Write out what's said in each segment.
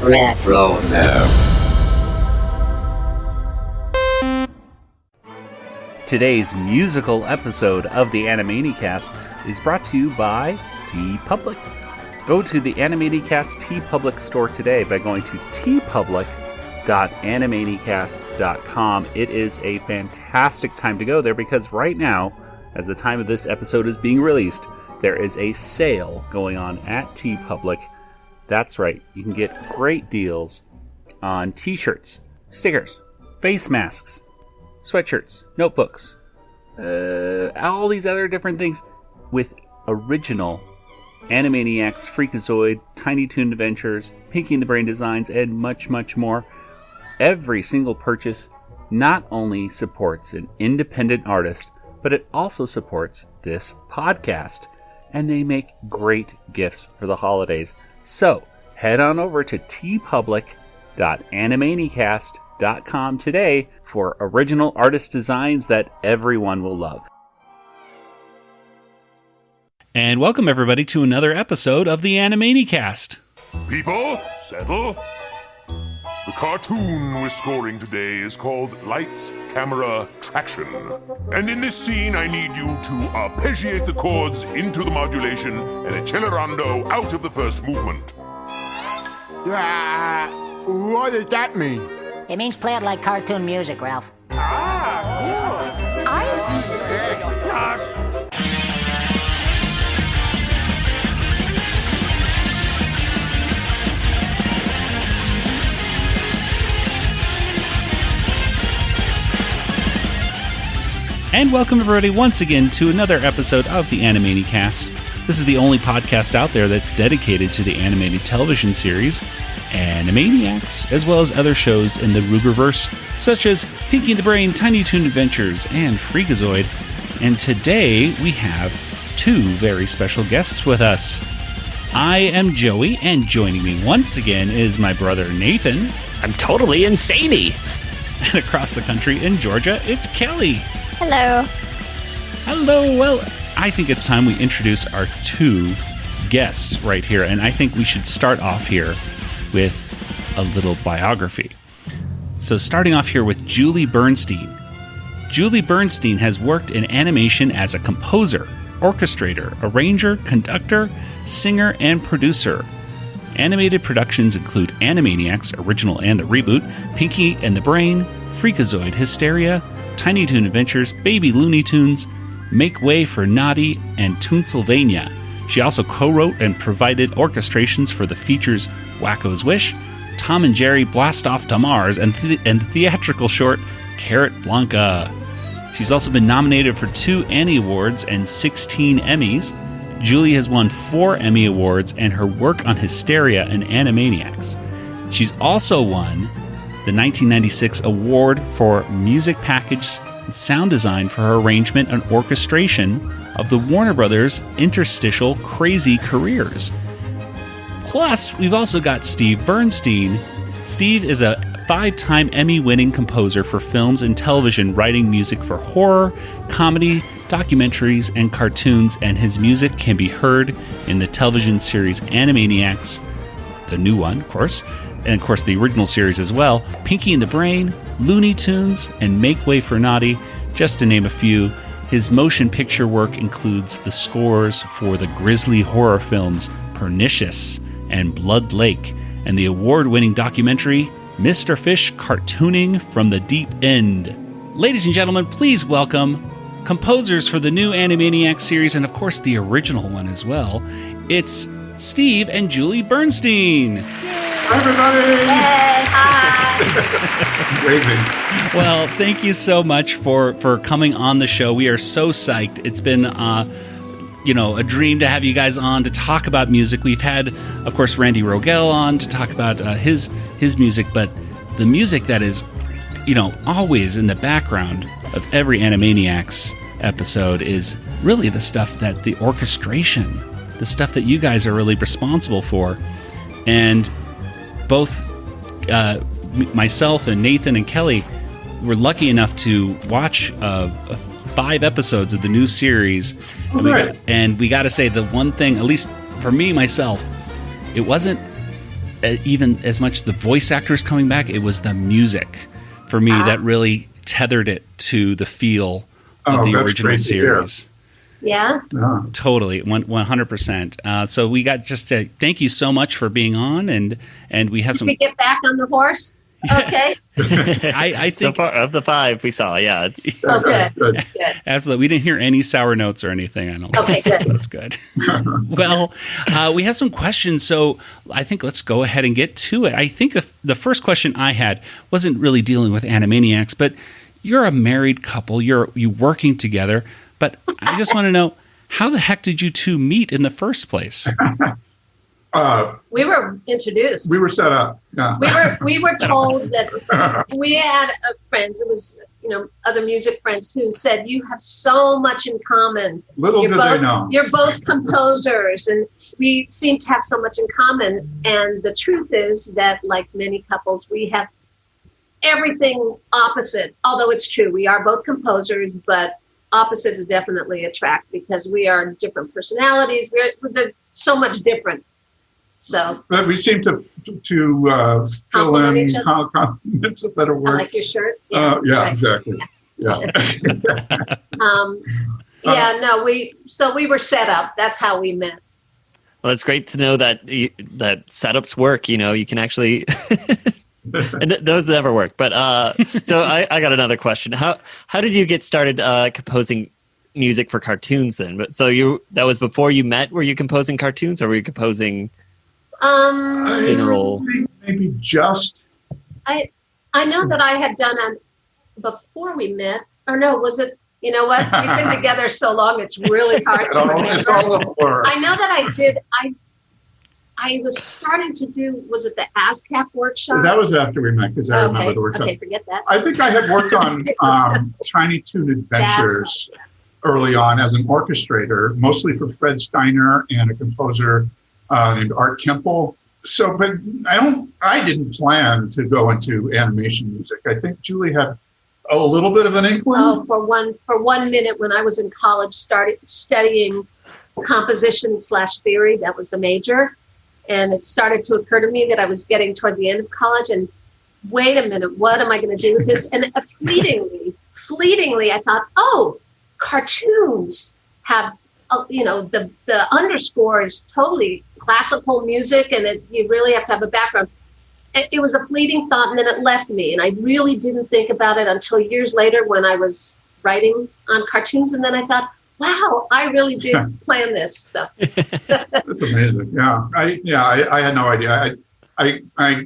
Retro. Today's musical episode of the Animanicast is brought to you by TeePublic. Go to the Animanicast TeePublic store today by going to teepublic.animanicast.com. It is a fantastic time to go there because right now, as the time of this episode is being released, there is a sale going on at TeePublic. That's right, you can get great deals on t-shirts, stickers, face masks, sweatshirts, notebooks, all these other different things with original Animaniacs, Freakazoid, Tiny Toon Adventures, Pinky and the Brain designs, and much, much more. Every single purchase not only supports an independent artist, but it also supports this podcast. And they make great gifts for the holidays. So, head on over to teepublic.animanicast.com today for original artist designs that everyone will love. And welcome everybody to another episode of the Animanicast. People, settle. The cartoon we're scoring today is called Lights, Camera, Traction. And in this scene, I need you to arpeggiate the chords into the modulation and accelerando out of the first movement. What does that mean? It means play it like cartoon music, Ralph. I see. And welcome everybody once again to another episode of the Animanicast. This is the only podcast out there that's dedicated to the animated television series Animaniacs, as well as other shows in the Rueggerverse, such as Pinky and the Brain, Tiny Toon Adventures, and Freakazoid. And today we have two very special guests with us. I am Joey, and joining me once again is my brother Nathan. I'm totally insane-y. And across the country in Georgia, it's Kelly. Hello. Hello. Well, I think it's time we introduce our two guests right here, and I think we should start off here with a little biography. So starting off here with Julie Bernstein. Julie Bernstein has worked in animation as a composer, orchestrator, arranger, conductor, singer, and producer. Animated productions include Animaniacs, original and the reboot, Pinky and the Brain, Freakazoid, Hysteria, Tiny Toon Adventures, Baby Looney Tunes, Make Way for Naughty, and Toonsylvania. She also co-wrote and provided orchestrations for the features Wacko's Wish, Tom and Jerry Blast Off to Mars, and the theatrical short Carrot Blanca. She's also been nominated for 2 Annie Awards and 16 Emmys. Julie has won 4 Emmy Awards and her work on Hysteria and Animaniacs. She's also won the 1996 award for music package and sound design for her arrangement and orchestration of the Warner Brothers interstitial Crazy Careers. Plus, we've also got Steve Bernstein. Steve is a 5-time Emmy-winning composer for films and television, writing music for horror, comedy, documentaries, and cartoons, and his music can be heard in the television series Animaniacs, the new one, of course, and of course the original series as well, Pinky and the Brain, Looney Tunes, and Make Way for Naughty, just to name a few. His motion picture work includes the scores for the grisly horror films Pernicious and Blood Lake, and the award-winning documentary Mr. Fish Cartooning from the Deep End. Ladies and gentlemen, please welcome composers for the new Animaniacs series, and of course the original one as well. It's Steve and Julie Bernstein. Hi, everybody! Waving. Well, thank you so much for coming on the show. We are so psyched. It's been a dream to have you guys on to talk about music. We've had, of course, Randy Rogel on to talk about his music, but the music that is, always in the background of every Animaniacs episode is really the stuff that the orchestration, the stuff that you guys are really responsible for. And both myself and Nathan and Kelly were lucky enough to watch 5 episodes of the new series. And we got to say, the one thing, at least for me, myself, it wasn't even as much the voice actors coming back, it was the music for me that really tethered it to the feel of the original series. Yeah. Totally, 100%. So we got just to thank you so much for being on, and we have some. Did we get back on the horse? Yes. Okay. I think so far, of the 5 we saw, it's good. Absolutely. We didn't hear any sour notes or anything. I don't think. Okay, good. That's good. Well, we have some questions, so I think let's go ahead and get to it. I think the first question I had wasn't really dealing with Animaniacs, but you're a married couple. You working together, but I just want to know, how the heck did you two meet in the first place? We were introduced. We were set up. Yeah. We were told that we had friends. It was other music friends who said, you have so much in common. Little did they know. You're both composers, and we seem to have so much in common. And the truth is that, like many couples, we have everything opposite. Although it's true, we are both composers, but opposites definitely attract because we are different personalities. They're so much different. So, but we seem to fill in each other. Compliments a better word. I like your shirt. Yeah, right. Exactly. Yeah. We were set up. That's how we met. Well, it's great to know that that setups work. You can actually, and those never work. But so I got another question. How did you get started composing music for cartoons then? But so that was before you met. Were you composing cartoons, or were you composing? General. Maybe just. I know that I had done before we met. Or no, was it? You know what? We've been together so long; it's really hard to remember. It's all a blur. I know that I did. I was starting to do. Was it the ASCAP workshop? That was after we met, because I remember the workshop. Okay, forget that. I think I had worked on Tiny Toon Adventures early on as an orchestrator, mostly for Fred Steiner and a composer named Art Kemple. So, but I didn't plan to go into animation music. I think Julie had a little bit of an inkling. Oh, for 1 minute when I was in college, started studying composition / theory. That was the major. And it started to occur to me that I was getting toward the end of college, and wait a minute, what am I going to do with this? And fleetingly, I thought, oh, cartoons have, the underscore is totally classical music, and you really have to have a background. It was a fleeting thought, and then it left me, and I really didn't think about it until years later when I was writing on cartoons, and then I thought, wow, I really did plan this. So that's amazing. Yeah, I had no idea. I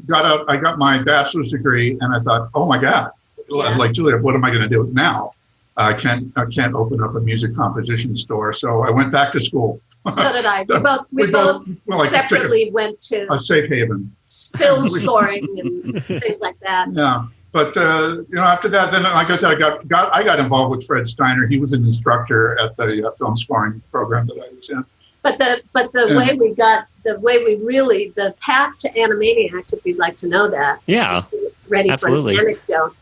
got my bachelor's degree, and I thought, oh my God, like Julia, what am I going to do now? I can't open up a music composition store. So I went back to school. So did I. We both separately went to a safe haven, film scoring and things like that. Yeah. But after that, then like I said, I got involved with Fred Steiner. He was an instructor at the film scoring program that I was in. But the path to Animaniacs, if you'd like to know that. Yeah. Ready absolutely. For an anecdote.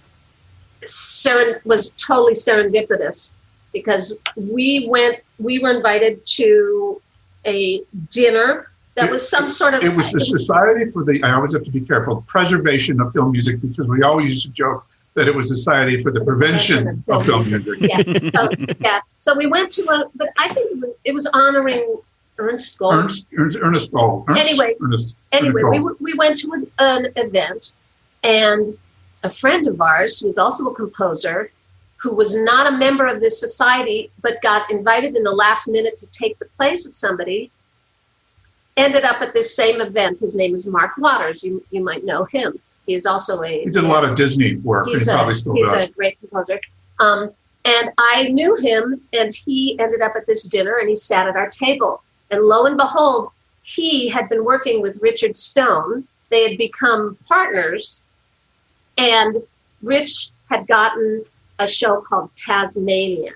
Was totally serendipitous because we were invited to a dinner that was some sort of. It was the Society for the. I always have to be careful. Preservation of film music, because we always used to joke that it was a Society for the prevention of film music. So we went to but I think it was honoring Ernst Gold. Ernest Gold. Anyway, we went to an event, and a friend of ours, who was also a composer, who was not a member of this society, but got invited in the last minute to take the place of somebody, ended up at this same event. His name is Mark Waters. You might know him. He is also he did a lot of Disney work. He's a great composer. And I knew him, and he ended up at this dinner, and he sat at our table. And lo and behold, he had been working with Richard Stone. They had become partners. And Rich had gotten a show called Tasmania.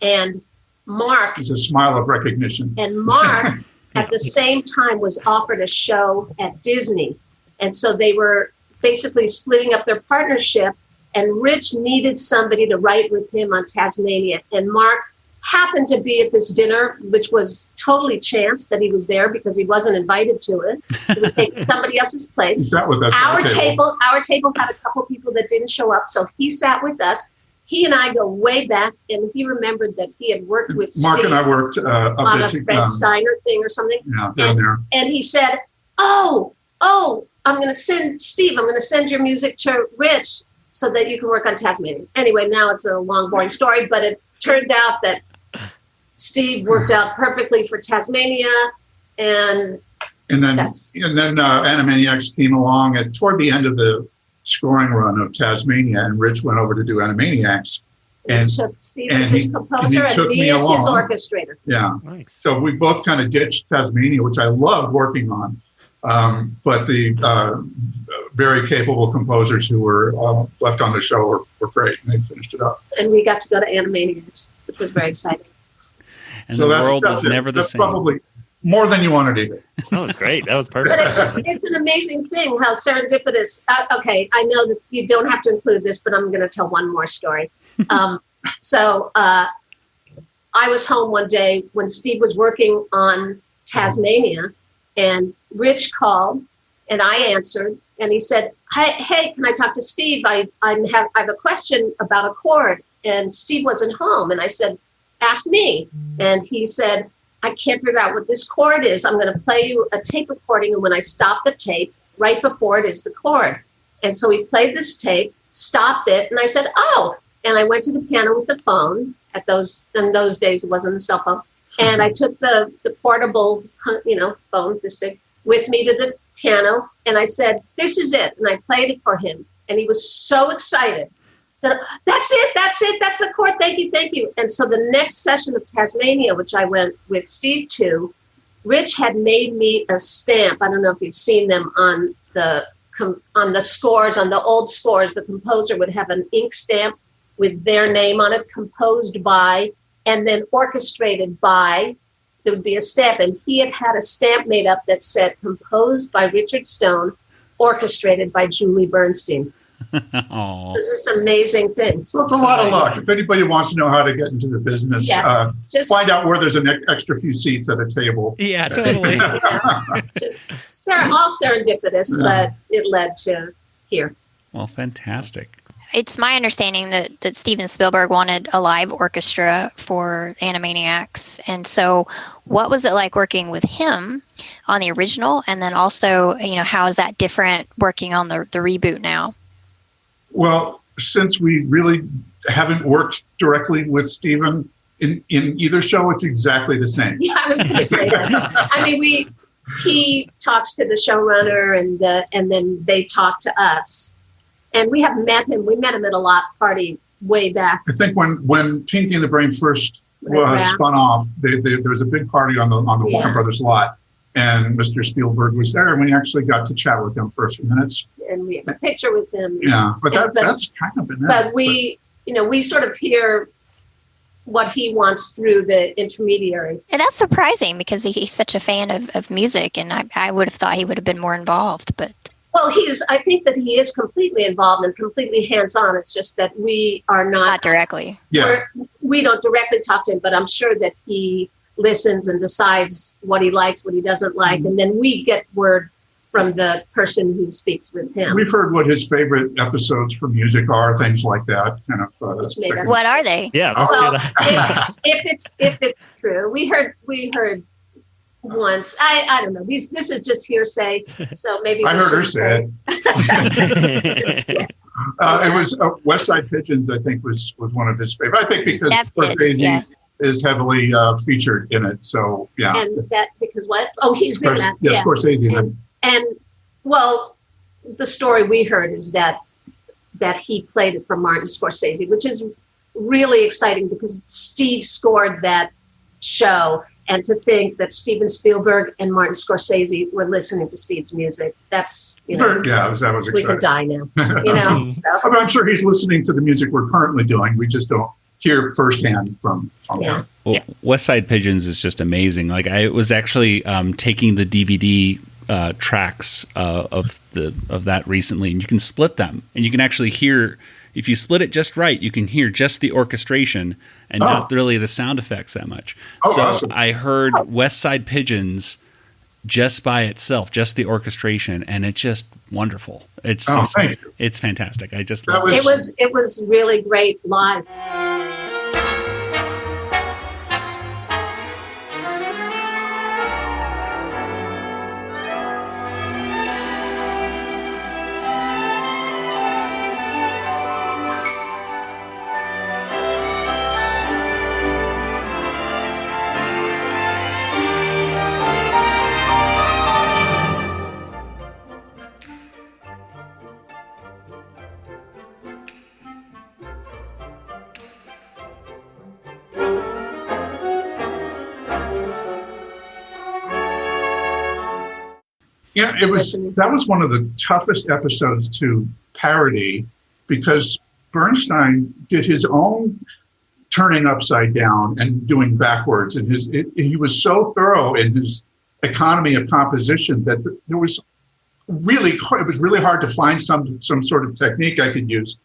And Mark... It's a smile of recognition. And Mark, at the same time, was offered a show at Disney. And so they were basically splitting up their partnership. And Rich needed somebody to write with him on Tasmania. And Mark happened to be at this dinner, which was totally chance that he was there because he wasn't invited to it. He was taking somebody else's place. He sat with us Our at the table. table had a couple people that didn't show up, so he sat with us. He and I go way back, and he remembered that he had worked with Mark Steve and I worked on a Fred Steiner thing or something. Yeah, down there. And he said, "Oh, I'm going to send your music to Rich so that you can work on Tasmania." Anyway, now it's a long, boring story, but it turned out that Steve worked out perfectly for Tasmania, and then Animaniacs came along toward the end of the scoring run of Tasmania, and Rich went over to do Animaniacs. And took Steve as his composer and me as his orchestrator. Yeah. Nice. So we both kind of ditched Tasmania, which I loved working on. But the very capable composers who were left on the show were great, and they finished it up. And we got to go to Animaniacs, which was very exciting. And so the world was never the same. Probably more than you wanted to do. That was great. That was perfect. But it's an amazing thing how serendipitous. Okay, I know that you don't have to include this, but I'm going to tell one more story. So I was home one day when Steve was working on Tasmania, and Rich called, and I answered, and he said, "Hey, can I talk to Steve? I have a question about a chord." And Steve wasn't home, and I said, "Ask me." And he said, "I can't figure out what this chord is. I'm going to play you a tape recording, and when I stop the tape, right before it is the chord." And so he played this tape, stopped it, and I said, "Oh." And I went to the piano with the phone. In those days, it wasn't a cell phone. And I took the portable, phone, this big, with me to the piano. And I said, "This is it." And I played it for him. And he was so excited. Said, "That's it. That's the chord. Thank you. And so the next session of Tasmania, which I went with Steve to, Rich had made me a stamp. I don't know if you've seen them on the scores, on the old scores. The composer would have an ink stamp with their name on it, composed by, and then orchestrated by. There would be a stamp, and he had a stamp made up that said, "Composed by Richard Stone, orchestrated by Julie Bernstein." Oh, This is an amazing thing. So it's a lot of luck. If anybody wants to know how to get into the business, just find out where there's an extra few seats at a table. yeah, totally. just all serendipitous, but it led to here. Well, fantastic. It's my understanding that Steven Spielberg wanted a live orchestra for Animaniacs. And so what was it like working with him on the original? And then also, how is that different working on the reboot now? Well, since we really haven't worked directly with Steven in either show, it's exactly the same. Yeah, I was going to say that. I mean, he talks to the showrunner, and then they talk to us. And we have met him. We met him at a lot party way back. I think when Pinky and the Brain first spun off, there was a big party on the Warner Brothers lot, and Mr. Spielberg was there, and we actually got to chat with him for a few minutes. And we have a picture with him. Yeah, but that's kind of been it. But we sort of hear what he wants through the intermediary. And that's surprising because he's such a fan of music, and I would have thought he would have been more involved, but... Well, I think that he is completely involved and completely hands-on. It's just that we are not directly. Yeah. We don't directly talk to him, but I'm sure that he listens and decides what he likes, what he doesn't like, and then we get word from the person who speaks with him. We've heard what his favorite episodes for music are, things like that. Kind of. What are they? Yeah, let's hear that. if it's true, we heard once. I don't know. This is just hearsay, so maybe I heard her say it. It was West Side Pigeons. I think was one of his favorite. I think because Scorsese is heavily featured in it. So yeah. And that because what? Oh, he's in that. Yeah, Scorsese. And well, the story we heard is that he played it for Martin Scorsese, which is really exciting because Steve scored that show. And to think that Steven Spielberg and Martin Scorsese were listening to Steve's music, that's, that was exciting. We could die now, So. I'm sure he's listening to the music we're currently doing. We just don't hear firsthand from him. Well, West Side Pigeons is just amazing. Like I was actually taking the DVD tracks of that recently, and you can split them, and you can actually hear if you split it just right, you can hear just the orchestration and not really the sound effects that much. So awesome. I heard West Side Pigeons just by itself, just the orchestration, and it's just wonderful. It's it's fantastic. I just love it. It was really great live. Yeah, that was one of the toughest episodes to parody because Bernstein did his own turning upside down and doing backwards, and he was so thorough in his economy of composition that it was really hard to find some sort of technique I could use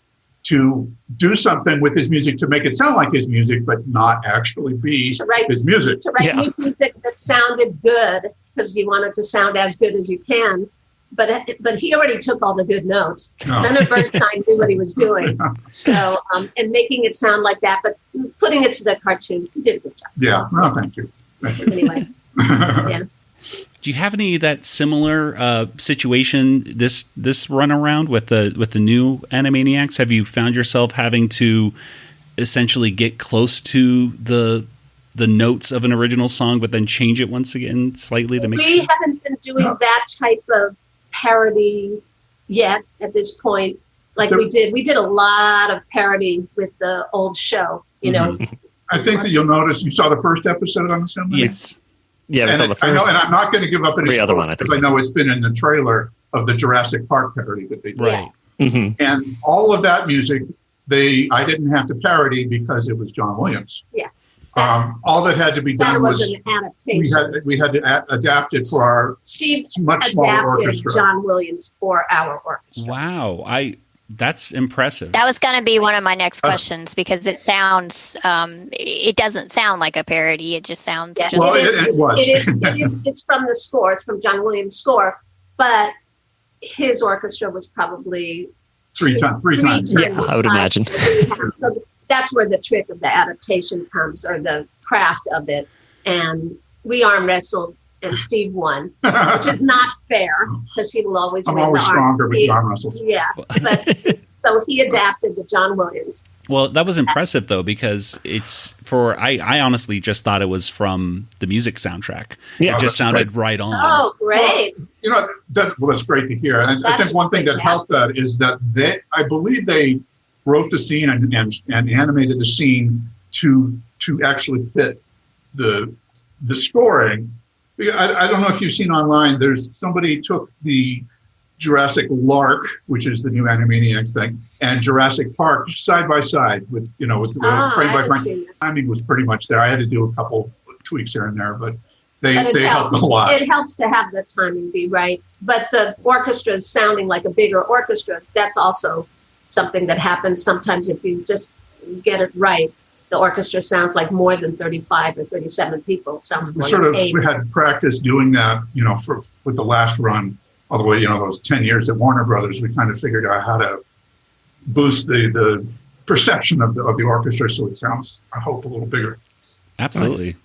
to do something with his music to make it sound like his music, but not actually be his music. To write new music that sounded good, because you want it to sound as good as you can. But he already took all the good notes. None of Bernstein knew what he was doing. So, and making it sound like that, but putting it to the cartoon, he did a good job. Yeah, well, thank you. Anyway, yeah. Do you have any of that similar situation this run around with the new Animaniacs? Have you found yourself having to essentially get close to the notes of an original song, but then change it once again slightly to make we sure? haven't been doing that type of parody yet at this point. Like we did a lot of parody with the old show. You know, I think that you'll notice you saw the first episode on the Assembly. Yes. Yeah, we saw the first. I know, and I'm not going to give up any other one, I think. because I know it's been in the trailer of the Jurassic Park parody that they did. Right. Mm-hmm. And all of that music, I didn't have to parody because it was John Williams. Yeah. All that had to be done was an adaptation. we had to adapt it for our Steve much smaller adapted orchestra. John Williams for our orchestra. Wow, that's impressive. That was going to be one of my next questions because it sounds, it doesn't sound like a parody. It just sounds. Yeah. Just Well, it was. It's from the score. It's from John Williams' score, but his orchestra was probably three times. Yeah, I would imagine. So that's where the trick of the adaptation comes, or the craft of it. And we arm wrestled, and Steve won, which is not fair because he will always I'm win. always stronger with arm wrestles. Yeah, but so he adapted the John Williams. Well, that was impressive though, because I honestly just thought it was from the music soundtrack. Yeah, it just sounded right on. Oh, great! Well, that's great to hear. And I think one thing that helped that is that I believe they wrote the scene and animated the scene to actually fit the scoring. I don't know if you've seen online. There's somebody took the Jurassic Lark, which is the new Animaniacs thing, and Jurassic Park side by side with frame by frame. Timing was pretty much there. I had to do a couple tweaks here and there, but they helped a lot. It helps to have the timing be right. But the orchestra is sounding like a bigger orchestra. That's also something that happens sometimes if you just get it right. The orchestra sounds like more than 35 or 37 people. It sounds more than 8. We had practice doing that, with the last run, all the way, those 10 years at Warner Brothers. We kind of figured out how to boost the perception of the orchestra so it sounds, I hope, a little bigger. Absolutely.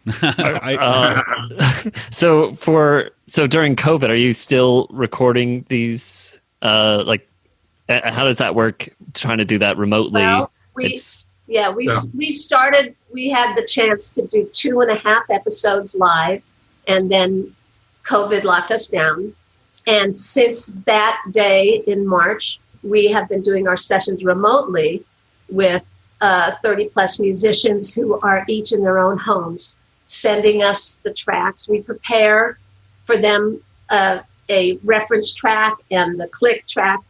So during COVID, are you still recording these? How does that work? Trying to do that remotely? Well, we started. We had the chance to do 2.5 episodes live, and then COVID locked us down. And since that day in March, we have been doing our sessions remotely with 30 plus musicians who are each in their own homes, sending us the tracks. We prepare for them a reference track and the click track.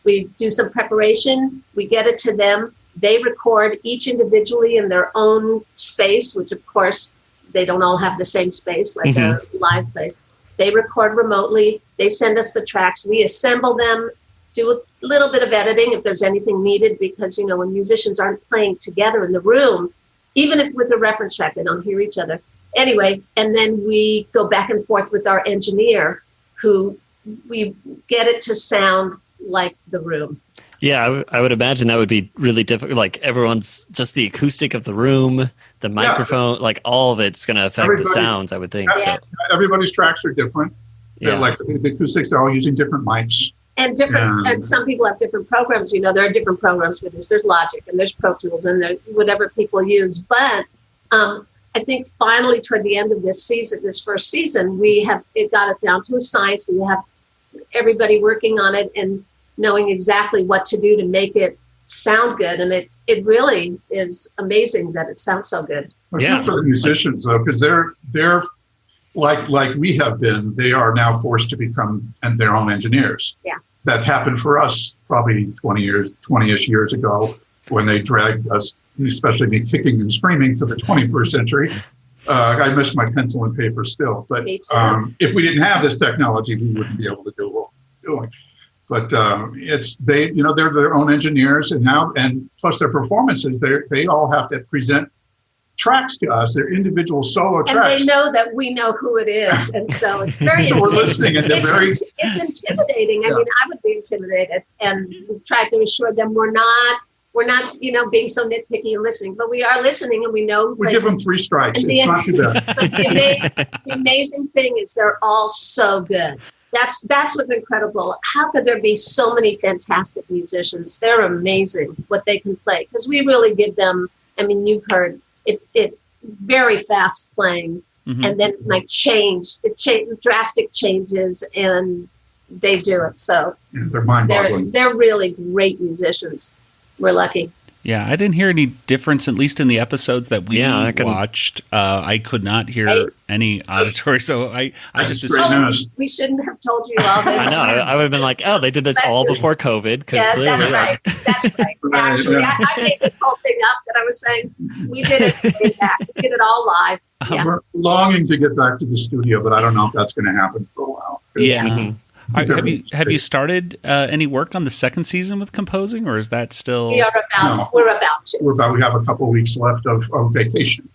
We do some preparation. We get it to them. They record each individually in their own space, which of course they don't all have the same space like a live place. They record remotely. They send us the tracks. We assemble them do a little bit of editing if there's anything needed, because, you know, when musicians aren't playing together in the room, even if with a reference track, they don't hear each other. Anyway, and then we go back and forth with our engineer, who we get it to sound like the room. Yeah, I would imagine that would be really difficult. Like everyone's just the acoustic of the room, the microphone, like all of it's going to affect the sounds, I would think. Yeah. So. Everybody's tracks are different. They're like the acoustics are all using different mics. And different, and some people have different programs. You know, there are different programs for this. There's Logic and there's Pro Tools and there's whatever people use. But I think finally toward the end of this season, this first season, it got it down to a science. We have everybody working on it and knowing exactly what to do to make it sound good. And it really is amazing that it sounds so good. Yeah, for the musicians though, because they're like we have been. They are now forced to become their own engineers. Yeah, that happened for us probably 20-ish years ago when they dragged us, especially me, kicking and screaming to the 21st century. I miss my pencil and paper still, but if we didn't have this technology, we wouldn't be able to do what we're doing. But they're their own engineers, and plus their performances, they all have to present tracks to us, their individual solo tracks. And they know that we know who it is, and so it's very so we're listening, and it's intimidating. I mean, I would be intimidated, and try to assure them we're not, being so nitpicky and listening, but we are listening, and we know. We give them 3 strikes. It's not too bad. But the amazing thing is they're all so good. That's what's incredible. How could there be so many fantastic musicians? They're amazing what they can play, because we really give them. I mean, you've heard it very fast playing, and then like drastic changes, and they do it. So they're mind-boggling. They're really great musicians. We're lucky. Yeah, I didn't hear any difference, at least in the episodes that we watched. I could not hear any auditory, so I just assumed. We shouldn't have told you all this. I know. I would have been like, oh, they did this all before COVID. Yes, that's right. That's right. Actually, I made this whole thing up that I was saying. We did it. We did it all live. Yeah. We're longing to get back to the studio, but I don't know if that's going to happen for a while. Yeah. Mm-hmm. Have you started any work on the second season with composing, or is that still? We're about to. We have a couple of weeks left of vacation.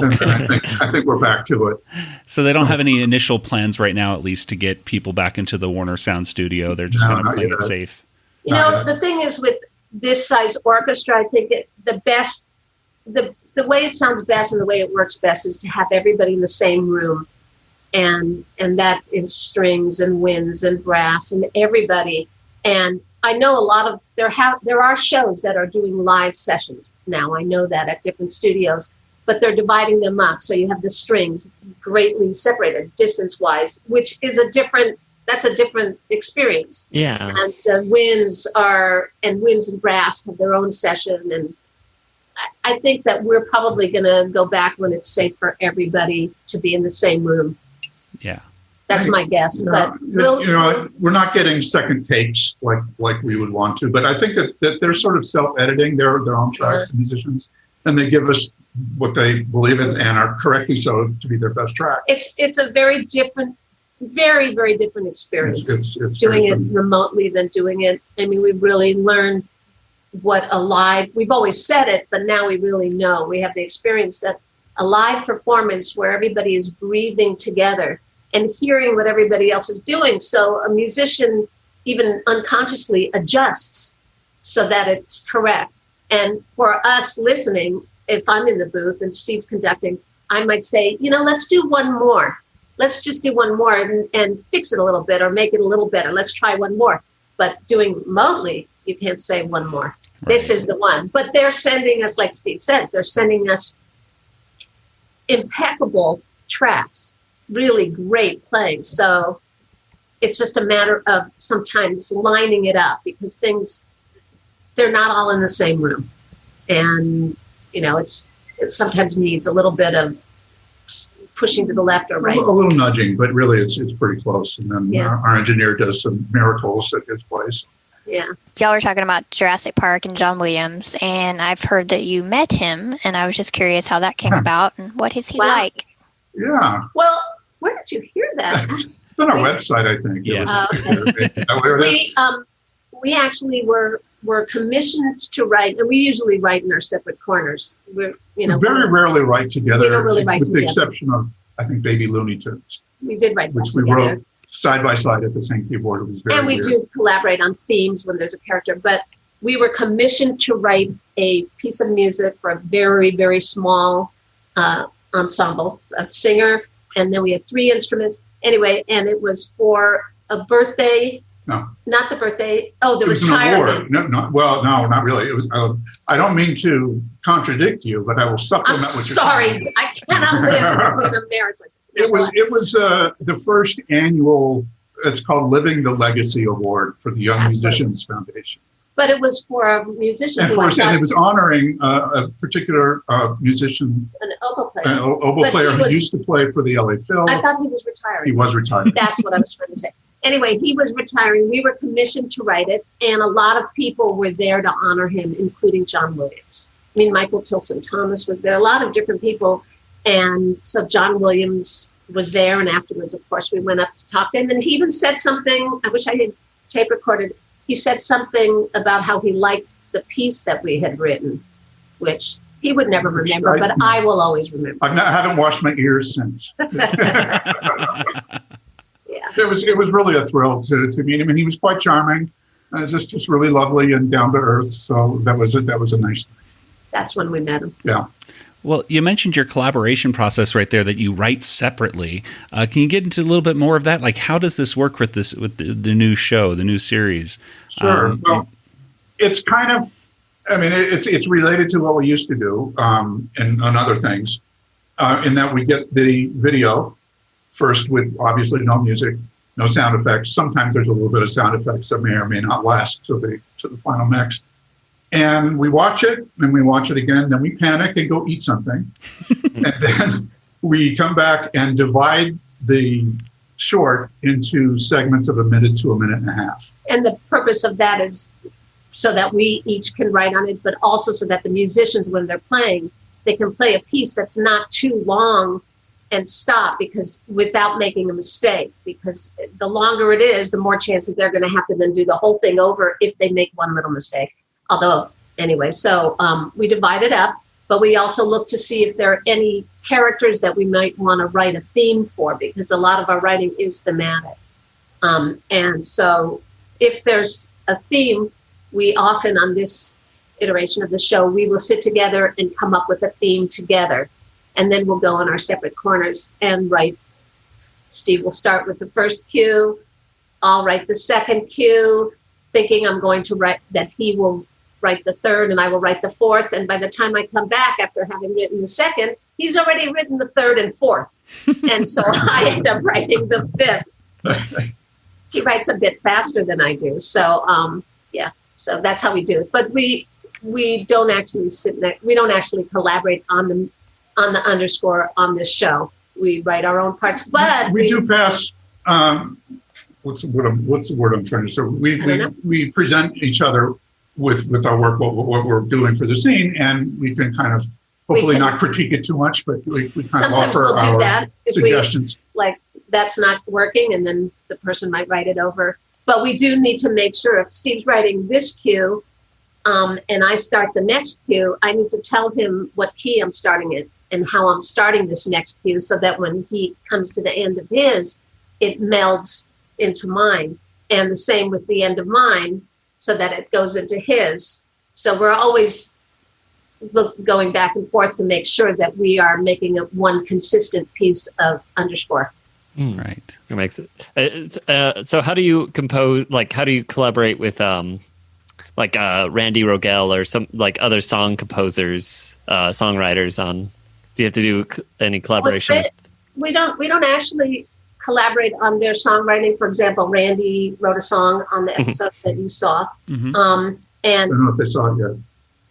Okay. I think we're back to it. So they don't have any initial plans right now, at least, to get people back into the Warner Sound Studio. They're just kind of playing it safe. You know, the thing is with this size orchestra, I think the way it sounds best and the way it works best is to have everybody in the same room. And that is strings and winds and brass and everybody. And I know a lot of there are shows that are doing live sessions now. I know that at different studios, but they're dividing them up. So you have the strings greatly separated distance-wise, which is a different experience. Yeah. And the winds and brass have their own session. And I think that we're probably going to go back when it's safe for everybody to be in the same room. Yeah, that's my guess. But we're not getting second takes like we would want to. But I think that they're sort of self-editing their own tracks, the musicians, and they give us what they believe in and are correctly so to be their best track. It's a very different, very very different experience. It's doing it remotely than doing it. I mean, we've really learned what a live. We've always said it, but now we really know. We have the experience that a live performance where everybody is breathing together and hearing what everybody else is doing. So a musician, even unconsciously, adjusts so that it's correct. And for us listening, if I'm in the booth and Steve's conducting, I might say, let's do one more. Let's just do one more and fix it a little bit or make it a little better. Let's try one more. But doing remotely, you can't say one more. Right. This is the one. But they're sending us, like Steve says, they're sending us impeccable tracks. Really great playing. So it's just a matter of sometimes lining it up because they're not all in the same room. And, it sometimes needs a little bit of pushing to the left or right. A little nudging, but really it's pretty close. And then our engineer does some miracles at his place. Yeah. Y'all were talking about Jurassic Park and John Williams, and I've heard that you met him, and I was just curious how that came about and what is he like? Yeah. Well, where did you hear that? It's on our website, I think. Yes. we actually were commissioned to write, and we usually write in our separate corners. We very rarely write together. We don't really write with together. the exception of, I think, Baby Looney Tunes, We did write which that we together. wrote side by side at the same keyboard. It was very And we weird. do collaborate on themes when there's a character, but we were commissioned to write a piece of music for a very, very small ensemble, a singer, and then we had 3 instruments. Anyway, and it was for a birthday. No. Not the birthday. Oh, the It was an retirement. award. No, not really. It was. I don't mean to contradict you, but I will supplement I'm what you're sorry. saying. I cannot live in a marriage like this. It was the first annual. It's called Living the Legacy Award for the Young That's Musicians Foundation. But it was for a musician And who I and thought- it was honoring a particular musician, an oboe player. an oboe But player he who was- used to play for the LA Phil. I thought he was retiring. He was retired. That's what I was trying to say. Anyway, he was retiring. We were commissioned to write it, and a lot of people were there to honor him, including John Williams. I mean, Michael Tilson Thomas was there, a lot of different people. And so John Williams was there, and afterwards, of course, we went up to talk to him. And he even said something, I wish I had tape recorded. He said something about how he liked the piece that we had written, which he would never remember, but I will always remember. I haven't washed my ears since. Yeah. It was really a thrill to meet him, and he was quite charming. Just really lovely and down to earth. So that was a nice thing. That's when we met him. Yeah. Well, you mentioned your collaboration process right there, that you write separately. Can you get into a little bit more of that? Like, how does this work with the new show, the new series? Sure. Well, it's kind of, I mean, it's related to what we used to do and on other things, in that we get the video first with obviously no music, no sound effects. Sometimes there's a little bit of sound effects that may or may not last to the final mix. And we watch it, and we watch it again, then we panic and go eat something. And then we come back and divide the short into segments of a minute to a minute and a half. And the purpose of that is so that we each can write on it, but also so that the musicians, when they're playing, they can play a piece that's not too long and stop because without making a mistake. Because the longer it is, the more chances they're going to have to then do the whole thing over if they make one little mistake. Although, anyway, so we divide it up, but we also look to see if there are any characters that we might want to write a theme for, because a lot of our writing is thematic. And so if there's a theme, we often on this iteration of the show, we will sit together and come up with a theme together. And then we'll go in our separate corners and write. Steve will start with the first cue. I'll write the second cue, thinking I'm going to write that he will write the third and I will write the fourth. And by the time I come back after having written the second, he's already written the third and fourth. And so I end up writing the fifth. He writes a bit faster than I do. So, so that's how we do it. But we don't actually we don't actually collaborate on the underscore on this show. We write our own parts, but we do pass. What's the word I'm trying to say? We present each other with our work, what we're doing for the scene, and we can kind of hopefully not critique it too much, but we kind of sometimes offer we'll do our that if suggestions. like that's not working, and then the person might write it over. But we do need to make sure if Steve's writing this cue, and I start the next cue, I need to tell him what key I'm starting in and how I'm starting this next cue, so that when he comes to the end of his, it melds into mine. And the same with the end of mine, so that it goes into his. So we're always going back and forth to make sure that we are making one consistent piece of underscore. Right. That makes it. So how do you compose, like, how do you collaborate with Randy Ruegger or some like other song composers, songwriters on? Do you have to do any collaboration? We don't actually collaborate on their songwriting. For example, Randy wrote a song on the episode that you saw. Mm-hmm. And I don't know if they saw it yet.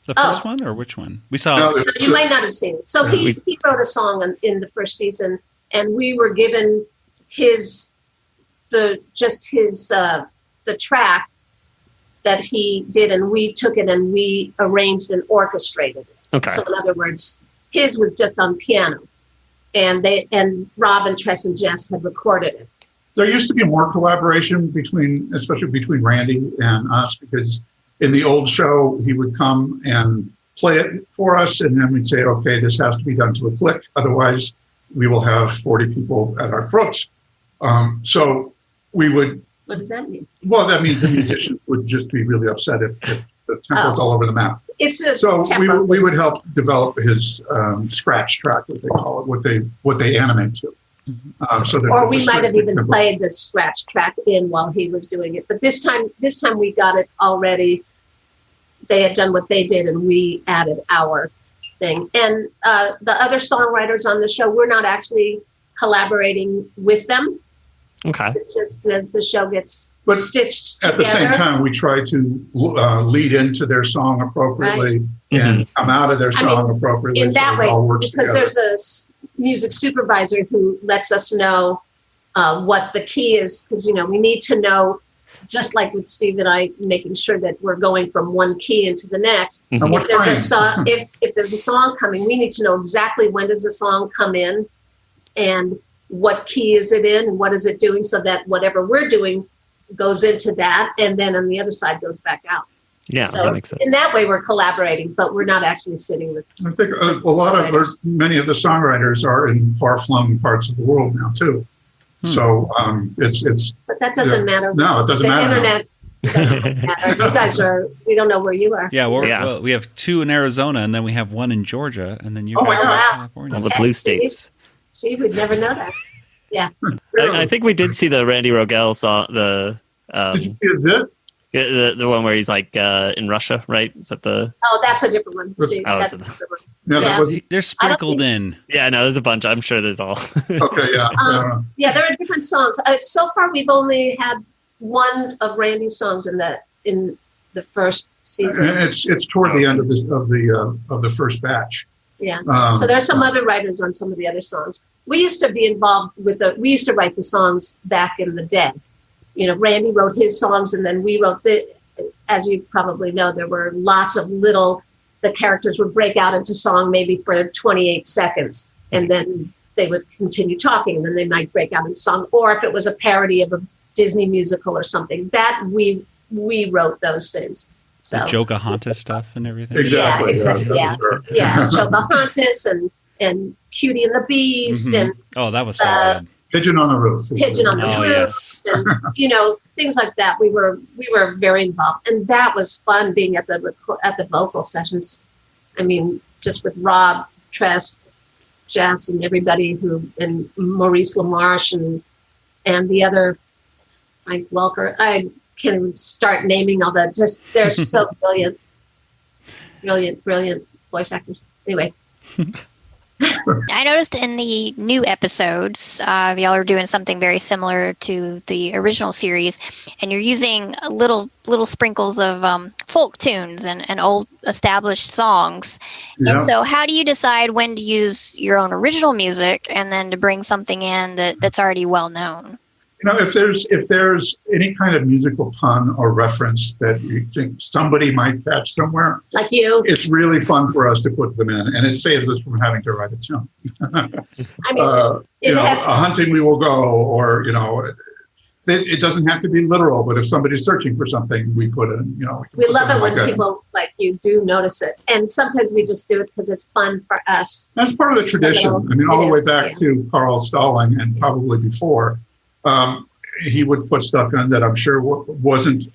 The first one or which one? We saw. No, you might not have seen it. So he wrote a song in the first season, and we were given the track that he did, and we took it and we arranged and orchestrated it. Okay. So in other words, his was just on piano, and Rob and Tress and Jess had recorded it. There used to be more collaboration especially between Randy and us, because in the old show, he would come and play it for us, and then we'd say, okay, this has to be done to a click. Otherwise, we will have 40 people at our throats. So we would... What does that mean? Well, that means the musicians would just be really upset if the tempo's all over the map. So we would help develop his scratch track, what they call it, what they animate to. So or we might have even played the scratch track in while he was doing it. But this time we got it already. They had done what they did, and we added our thing. And the other songwriters on the show, we're not actually collaborating with them. Okay. It's just the show gets stitched together. At the same time, we try to lead into their song appropriately and come out of their song appropriately. In that way, because together. there's a music supervisor who lets us know what the key is, because we need to know, just like with Steve and I, making sure that we're going from one key into the next. If there's a song, if there's a song coming, we need to know exactly when does the song come in, and what key is it in, and what is it doing, so that whatever we're doing goes into that, and then on the other side goes back out. Yeah, so that makes sense. In that way, we're collaborating, but we're not actually sitting with. I think many of the songwriters are in far-flung parts of the world now too. So it's. But that doesn't matter. No, it doesn't matter. The internet doesn't matter. You guys we don't know where you are. Yeah, well, we have 2 in Arizona, and then we have 1 in Georgia, and then you guys are in California. All the blue states. See, we'd never know that. Yeah. I think we did see the Randy Rogel song. Did you see it? The one where he's like in Russia, right? Is that the? Oh, that's a different one. See, that's a different one. Yeah. They're sprinkled in. Yeah, no, there's a bunch. I'm sure there's all. Okay, yeah. Yeah, there are different songs. So far, we've only had one of Randy's songs in the first season. And it's toward the end of the first batch. Yeah. So there's some other writers on some of the other songs. We used to be involved we used to write the songs back in the day. Randy wrote his songs, and then we wrote as you probably know, there were lots of the characters would break out into song maybe for 28 seconds, and then they would continue talking, and then they might break out into song. Or if it was a parody of a Disney musical or something, that we wrote those things. So the Pocahontas stuff and everything. Exactly. Yeah. Pocahontas and Cutie and the Beast and that was so good. Pigeon on the Roof. Pigeon on the Roof. Yes. And, things like that. We were very involved, and that was fun being at the vocal sessions. I mean, just with Rob, Tress, Jess, and everybody and Maurice LaMarche and the other Mike Welker. I can't even start naming all that. Just they're so brilliant voice actors. Anyway. I noticed in the new episodes, y'all are doing something very similar to the original series, and you're using little sprinkles of folk tunes and old established songs. Yeah. And so how do you decide when to use your own original music and then to bring something in that's already well known? If there's any kind of musical pun or reference that you think somebody might catch somewhere, like you, it's really fun for us to put them in, and it saves us from having to write a tune. I mean, a hunting we will go, or it doesn't have to be literal. But if somebody's searching for something, we put in. We love it when people like you do notice it, and sometimes we just do it because it's fun for us. That's part of the tradition. All the way back to Carl Stalling and probably before. He would put stuff in that I'm sure wasn't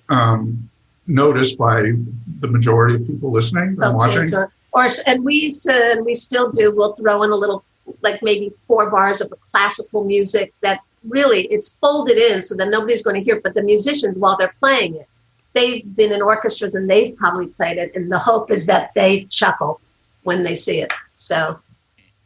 noticed by the majority of people listening and watching. And we used to, and we still do, we'll throw in a little, like maybe 4 bars of classical music that really, it's folded in so that nobody's going to hear it. But the musicians, while they're playing it, they've been in orchestras and they've probably played it. And the hope is that they chuckle when they see it. So.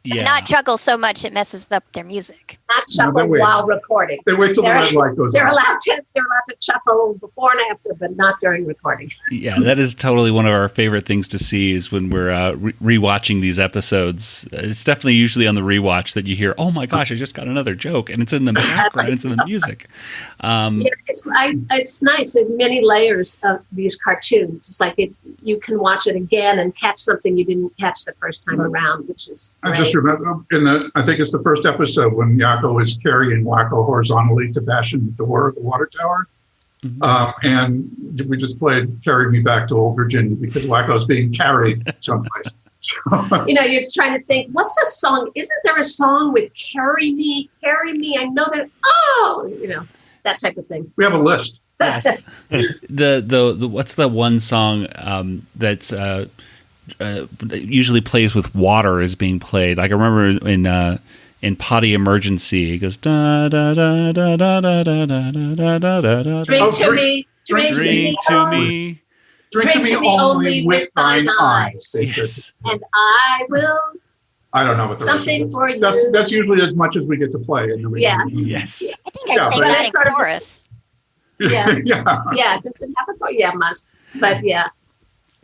Yeah. Not chuckle so much it messes up their music. Not chuckle while recording. They wait till the red light goes They're allowed to chuckle before and after, but not during recording. Yeah, that is totally one of our favorite things to see is when we're rewatching these episodes. It's definitely usually on the rewatch that you hear, "Oh my gosh, I just got another joke," and it's in the background, it's in the music. It's nice. There's many layers of these cartoons. It's like you can watch it again and catch something you didn't catch the first time around, which is great. I just remember I think it's the first episode when Yakko is carrying Wacko horizontally to bash in the door of the water tower. Mm-hmm. And we just played Carry Me Back to Old Virginia because Wacko's being carried someplace. You're trying to think, what's a song? Isn't there a song with Carry Me? I know that, that type of thing. We have a list. Yes. the what's the one song that's usually plays with water is being played? Like I remember in Potty Emergency, it goes da da da da da da da da da da da da. Drink to me. Drink to me only with thine eyes. Yes. And I will. I don't know what the something rest for is. you. That's usually as much as we get to play. Yes. I think I sang that in chorus. Yeah. Yeah. Does it have a chorus? Yeah, it must. But yeah.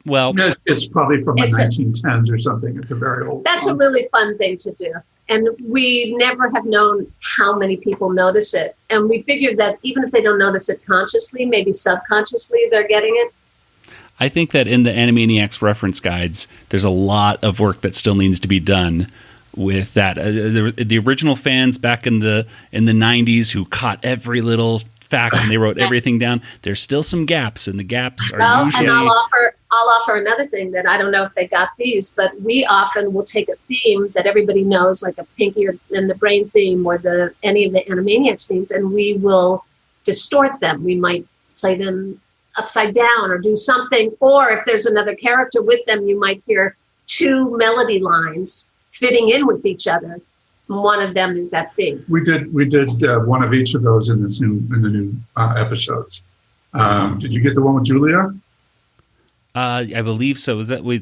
Well, it's probably from the 1910s or something. It's a very old. That's a really fun thing to do. And we never have known how many people notice it. And we figured that even if they don't notice it consciously, maybe subconsciously they're getting it. I think that in the Animaniacs reference guides, there's a lot of work that still needs to be done with that. The original fans back in the 90s who caught every little fact and they wrote everything down. There's still some gaps, and the gaps are usually. And I'll offer another thing that I don't know if they got these, but we often will take a theme that everybody knows, like a Pinky and the Brain theme or any of the Animaniacs themes, and we will distort them. We might play them upside down or do something, or if there's another character with them, you might hear two melody lines fitting in with each other. One of them is that theme. We did one of each of those in the new episodes. Did you get the one with Julia? I believe so. Is that the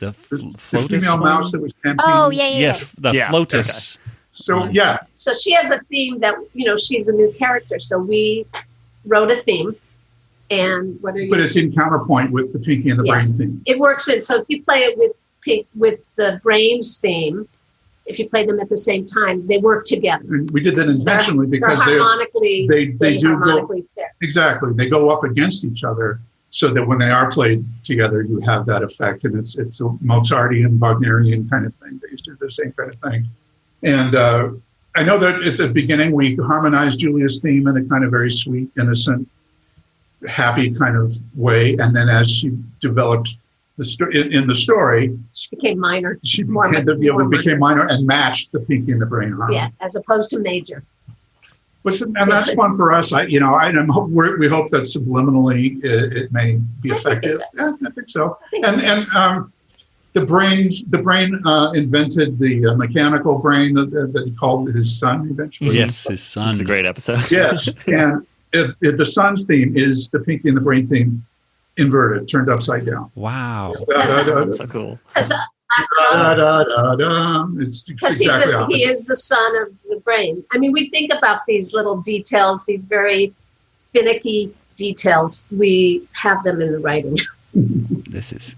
Flotus female one? mouse that was campaigning? Oh yeah. Yes, the Flotus. Okay. So yeah. So she has a theme that she's a new character. So we wrote a theme, and what are you? But it's in counterpoint with the Pinky and the Brain theme. It works in. So if you play it with the Brains theme, if you play them at the same time, they work together. And we did that intentionally because they do harmonically fit. Exactly. They go up against each other so that when they are played together, you have that effect. And it's a Mozartian, Wagnerian kind of thing. They used to do the same kind of thing. And I know that at the beginning, we harmonized Julia's theme in a kind of very sweet, innocent, happy kind of way. And then as she developed in the story, she became minor. She became minor and matched the Pinky and the Brain harmony. Yeah, as opposed to major. And that's fun for us. We hope that subliminally it may be effective. I think so. The brain invented the mechanical brain that he called his son eventually. Yes, his son. It's a great episode. Yes, and the son's theme is the Pinky and the Brain theme inverted, turned upside down. Wow, that's so cool. Because he is the son of the brain. I mean, we think about these little details, these very finicky details. We have them in the writing. This is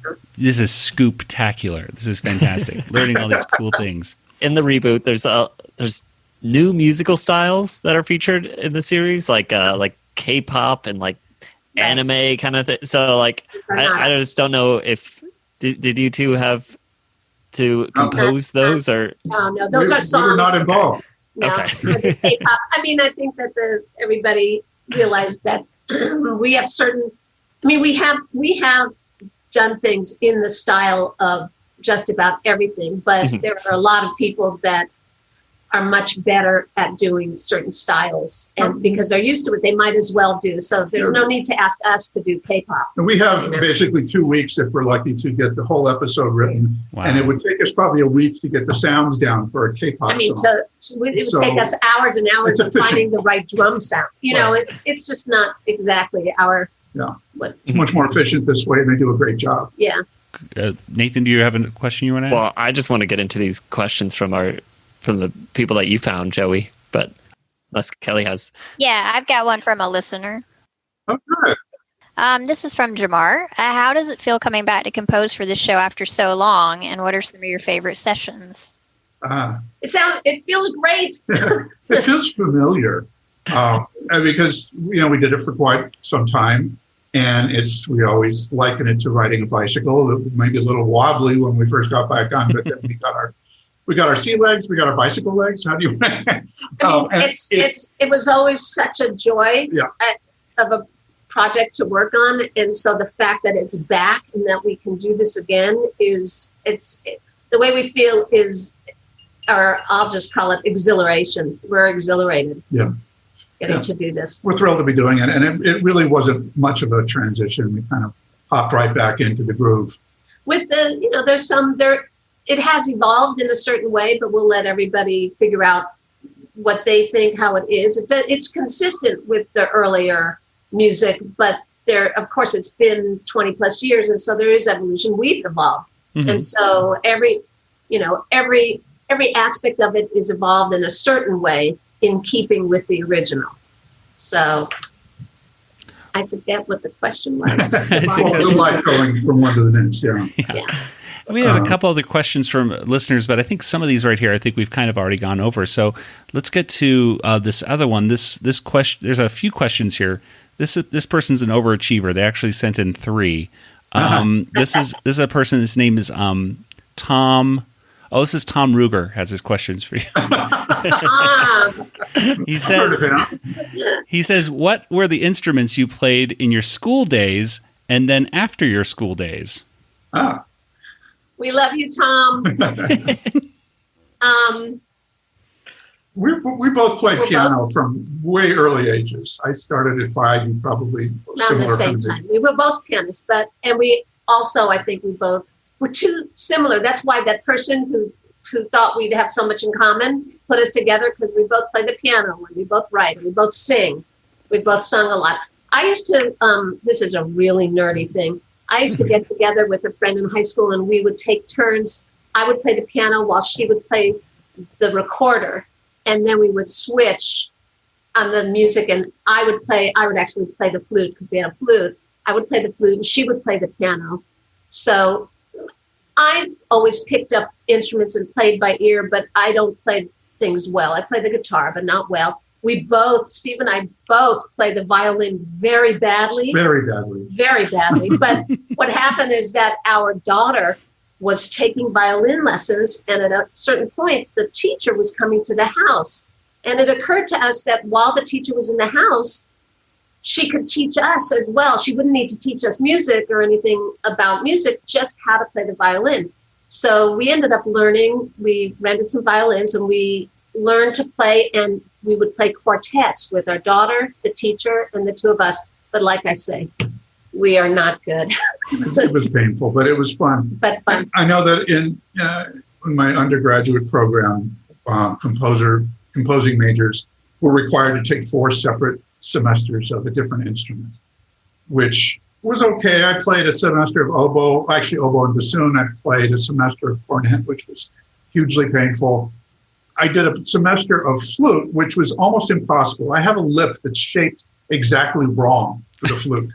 scoop-tacular. This is fantastic. Learning all these cool things. In the reboot, there's new musical styles that are featured in the series, like K-pop and like anime kind of thing. So like, I just don't know if did you two have to compose those or no, those are songs. We were not involved. No, okay. K-pop. I mean, I think that everybody realized that we have certain. I mean, we have done things in the style of just about everything, but there are a lot of people that are much better at doing certain styles, and because they're used to it, they might as well do. So there's no need to ask us to do K-pop. And we have basically 2 weeks if we're lucky to get the whole episode written, and it would take us probably a week to get the sounds down for a K-pop I mean, song. it would take us hours and hours of finding the right drum sound. It's just not exactly our. Yeah, it's much more efficient this way, and they do a great job. Yeah. Nathan, do you have a question you want to ask? Well, I just want to get into these questions from the people that you found, Joey, but unless Kelly has. Yeah, I've got one from a listener. Oh, good. This is from Jamar. How does it feel coming back to compose for this show after so long, and what are some of your favorite sessions? It feels great. It feels familiar because we did it for quite some time, and we always liken it to riding a bicycle. It may be a little wobbly when we first got back on, but then we got our We got our sea legs. We got our bicycle legs. How do you? It was always such a joy of a project to work on, and so the fact that it's back and that we can do this again the way we feel is, or I'll just call it exhilaration. We're exhilarated. Yeah. Getting to do this. We're thrilled to be doing it, and it really wasn't much of a transition. We kind of hopped right back into the groove. With it has evolved in a certain way, but we'll let everybody figure out what they think, how it is. It's consistent with the earlier music, but of course, it's been 20 plus years, and so there is evolution. We've evolved, and so every aspect of it is evolved in a certain way in keeping with the original. So I forget what the question was. The light going from one to the next. Yeah. We have a couple other questions from listeners, but I think some of these right here, I think we've kind of already gone over. So let's get to this other one. This question. There's a few questions here. This person's an overachiever. They actually sent in 3. This is a person. His name is Tom. Oh, this is Tom Ruegger has his questions for you. He says, what were the instruments you played in your school days and then after your school days? We love you, Tom. We both played piano from way early ages. I started at 5, you probably around the same time. We were both pianists, and we also, I think we both were too similar. That's why that person who thought we'd have so much in common put us together, because we both play the piano and we both write and we both sing. We both sung a lot. I used to, this is a really nerdy thing. I used to get together with a friend in high school and we would take turns. I would play the piano while she would play the recorder. And then we would switch on the music, and I would actually play the flute because we had a flute. I would play the flute and she would play the piano. So I've always picked up instruments and played by ear, but I don't play things well. I play the guitar, but not well. Steve and I both play the violin very badly. Very badly. Very badly. But what happened is that our daughter was taking violin lessons, and at a certain point, the teacher was coming to the house. And it occurred to us that while the teacher was in the house, she could teach us as well. She wouldn't need to teach us music or anything about music, just how to play the violin. So we ended up learning. We rented some violins and we learned to play, and we would play quartets with our daughter, the teacher, and the two of us. But like I say, we are not good. It was painful, but it was fun. But fun. I know that in my undergraduate program, composing majors were required to take 4 separate semesters of a different instrument, which was okay. I played a semester of oboe and bassoon. I played a semester of cornet, which was hugely painful. I did a semester of flute, which was almost impossible. I have a lip that's shaped exactly wrong for the flute.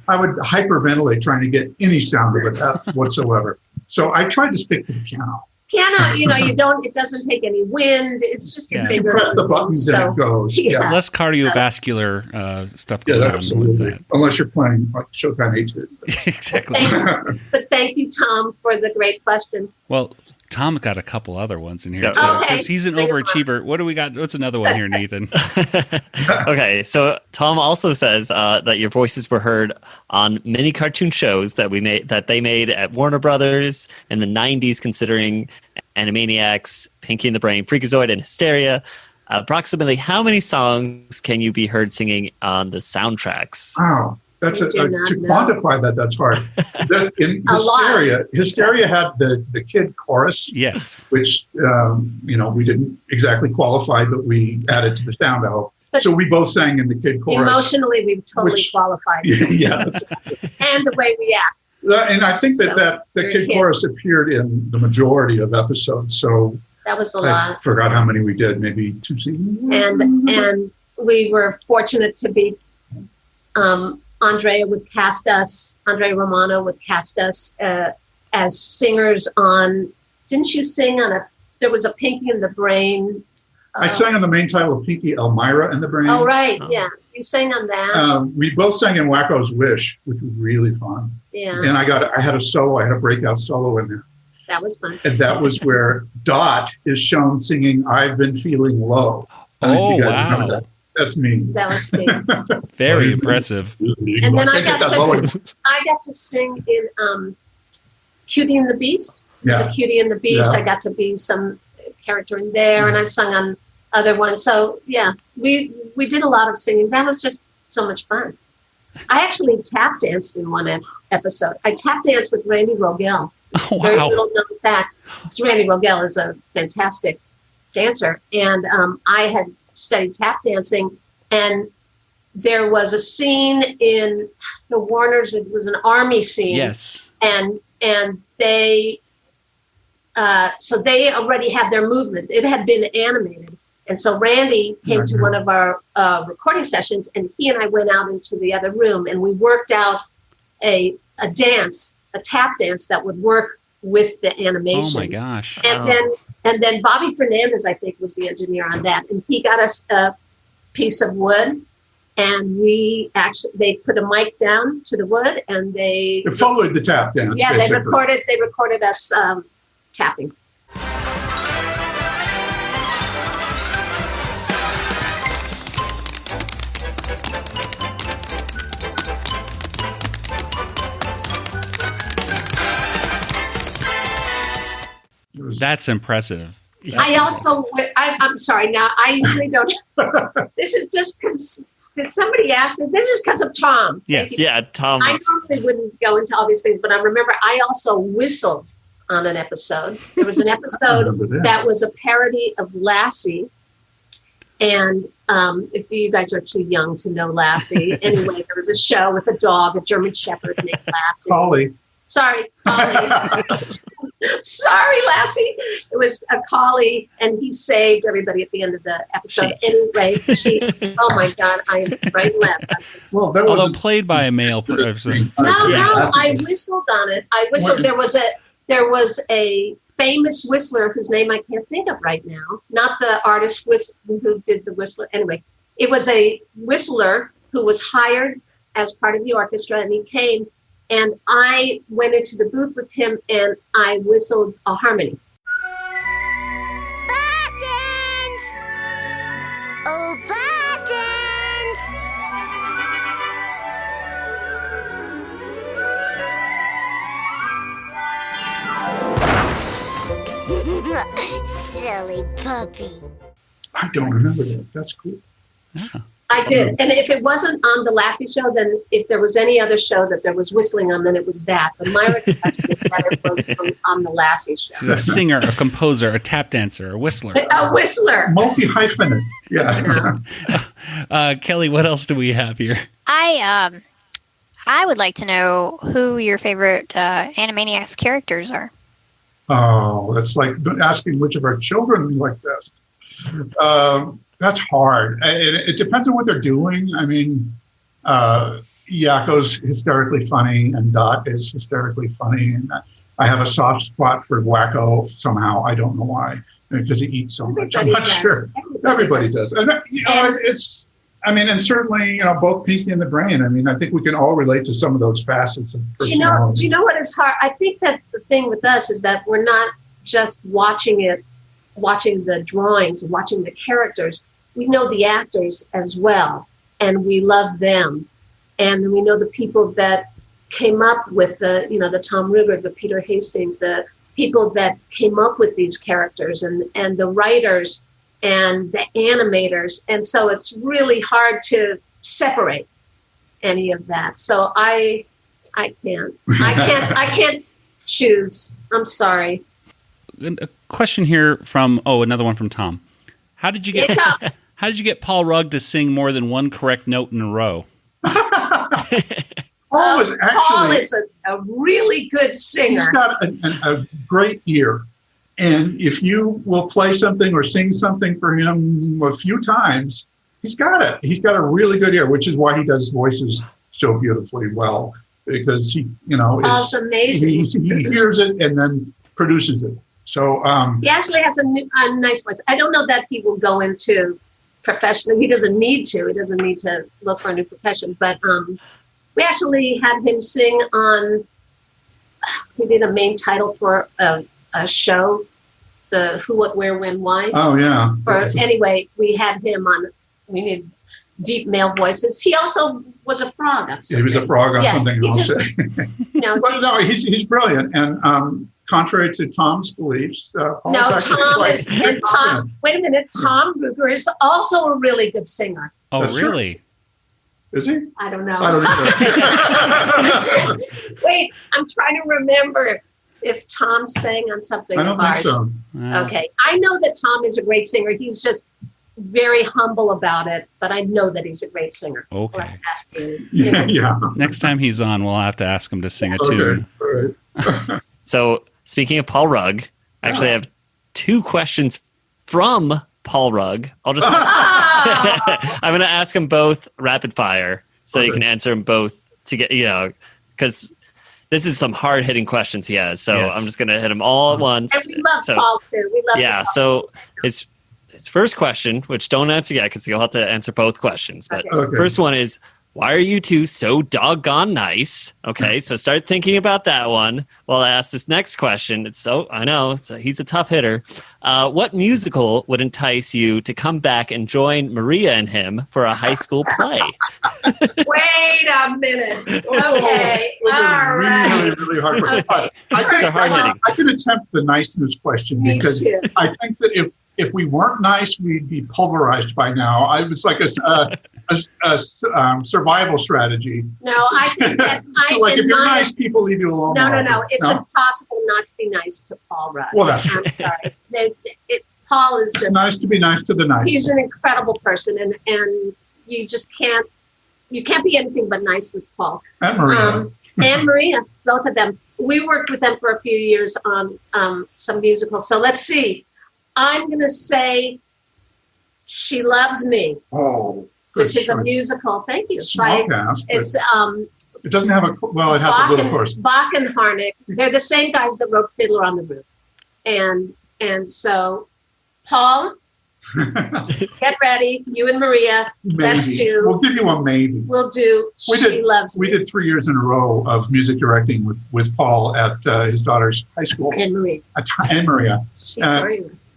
I would hyperventilate trying to get any sound of it whatsoever. So I tried to stick to the piano. Piano, it doesn't take any wind. It's just your finger. You press the buttons and it goes. Yeah. Less cardiovascular stuff going on with that. Unless you're playing like Chopin etudes. Exactly. But thank you, Tom, for the great question. Well, Tom got a couple other ones in here, too. Because he's an overachiever. What do we got? What's another one here, Nathan? Okay, so Tom also says that your voices were heard on many cartoon shows that they made at Warner Brothers in the 90s, considering Animaniacs, Pinky and the Brain, Freakazoid, and Hysteria. Approximately how many songs can you be heard singing on the soundtracks? Wow. To quantify that's hard. In Hysteria had the kid chorus. Yes. Which, we didn't exactly qualify, but we added to the sound, I hope. So we both sang in the kid chorus. Emotionally, we've totally qualified. Yeah. And the way we act. And I think that the kid chorus appeared in the majority of episodes. So that was a lot. I forgot how many we did, maybe 2 seasons. And we were fortunate to be... Andrea Romano would cast us as singers on, didn't you sing on there was a Pinky and the Brain. I sang on the main title of Pinky, Elmira and the Brain. Oh, right, yeah. You sang on that. We both sang in Wacko's Wish, which was really fun. Yeah. And I had a breakout solo in there. That was fun. And that was where Dot is shown singing "I've Been Feeling Low." Oh, wow. That's me. That was Steve. Very impressive. And then I got to sing in Cutie and the Beast. It's a Cutie and the Beast. Yeah. I got to be some character in there, and I've sung on other ones. So yeah, we did a lot of singing. That was just so much fun. I actually tap danced in one episode. I tap danced with Randy Rogel. Oh, wow. Very little known fact. So Randy Rogel is a fantastic dancer, and I had studied tap dancing, and there was a scene in the Warners. It was an army scene. Yes. And they, so they already had their movement. It had been animated. And so Randy came to one of our recording sessions, and he and I went out into the other room, and we worked out a dance, a tap dance that would work with the animation. Oh my gosh. And then Bobby Fernandez, I think, was the engineer on that. And he got us a piece of wood, and they put a mic down to the wood, and they followed the tap dance. Yeah, basically. they recorded us tapping. That's impressive. I'm sorry. Now, I usually don't. This is just because, did somebody ask this? This is because of Tom. Yes. Yeah, Tom. I normally wouldn't go into all these things, but I remember I also whistled on an episode. There was an episode that was a parody of Lassie. And if you guys are too young to know Lassie, anyway, there was a show with a dog, a German Shepherd named Lassie. Collie. Sorry, Collie. Sorry, Lassie. It was a collie, and he saved everybody at the end of the episode. Anyway, oh my God, I am right and left. Well, although played by a male person. No, I whistled on it. I whistled. There was a famous whistler whose name I can't think of right now. Not the artist who did the whistler. Anyway, it was a whistler who was hired as part of the orchestra, and he came. And I went into the booth with him, and I whistled a harmony. Buttons! Oh, buttons! Silly puppy. I don't remember that. That's cool. Yeah. I did. And if it wasn't on the Lassie show, then if there was any other show that there was whistling on, then it was that. But my recollection is that it was on the Lassie show. She's a singer, a composer, a tap dancer, a whistler. A whistler. Multi-hyphenate. Yeah. Kelly, what else do we have here? I would like to know who your favorite Animaniacs characters are. Oh, that's like asking which of our children we like best. That's hard. It depends on what they're doing. I mean, Yakko's hysterically funny, and Dot is hysterically funny. And I have a soft spot for Wacko somehow. I don't know why, because he eats so much. I'm not sure. Everybody does. And and certainly, both Pinky and the Brain. I mean, I think we can all relate to some of those facets of personality. Do you know what is hard? I think that the thing with us is that we're not just watching the drawings, watching the characters. We know the actors as well, and we love them. And we know the people that came up with the Tom Ruegger, the Peter Hastings, the people that came up with these characters, and the writers and the animators. And so it's really hard to separate any of that. So I can't choose. I'm sorry. A question here from another one from Tom. How did you get Paul Rugg to sing more than one correct note in a row? Paul is a really good singer. He's got a great ear. And if you will play something or sing something for him a few times, he's got it. He's got a really good ear, which is why he does voices so beautifully well. Because Paul's amazing. He hears it and then produces it. So he actually has a nice voice. I don't know that he will go into professional. He doesn't need to. He doesn't need to look for a new profession. But we actually had him sing on. We did a main title for a a show, the Who, What, Where, When, Why. Oh, yeah. Anyway, we had him on. We need deep male voices. He also was a frog. He was a frog on something else. No, he's brilliant. And contrary to Tom's beliefs, wait a minute. Tom Ruegger is also a really good singer. Oh, That's really? True. Is he? I don't know. I don't either. Wait, I'm trying to remember if Tom sang on something I don't of ours. think so. Okay. I know that Tom is a great singer. He's just very humble about it, but I know that he's a great singer. Okay. Yeah. Next time he's on, we'll have to ask him to sing a tune. All right. So, speaking of Paul Rugg, actually, I have 2 questions from Paul Rugg. I'll just I'm going to ask them both rapid fire, so you can answer them both to get because this is some hard hitting questions he has. So I'm just going to hit them all at once. And we love Paul too. We love Paul. So his first question, which don't answer yet because you'll have to answer both questions. But first one is, why are you two so doggone nice? Okay, so start thinking about that one while I ask this next question. I know he's a tough hitter. What musical would entice you to come back and join Maria and him for a high school play? Wait a minute. Okay. All right. Really hard. Okay. I can attempt the niceness question because I think that if we weren't nice, we'd be pulverized by now. I was like a survival strategy. No, I think that if you're nice, people leave you alone. No. It's impossible not to be nice to Paul Rugg. Well, that's true. I'm sorry. Paul is just... It's nice to be nice to the nice. He's an incredible person, and you just can't be anything but nice with Paul. And Maria. And Maria, both of them. We worked with them for a few years on some musicals. So let's see. I'm going to say She Loves Me. Oh, which is a musical. Thank you. Small cast. It's it doesn't have it has a little chorus. Bach and Harnick. They're the same guys that wrote Fiddler on the Roof. And so, Paul, get ready. You and Maria. Maybe. Let's do. We'll give you a maybe. We'll do. She Loves Me. We did 3 years in a row of music directing with Paul at his daughter's high school. And Maria. And Maria.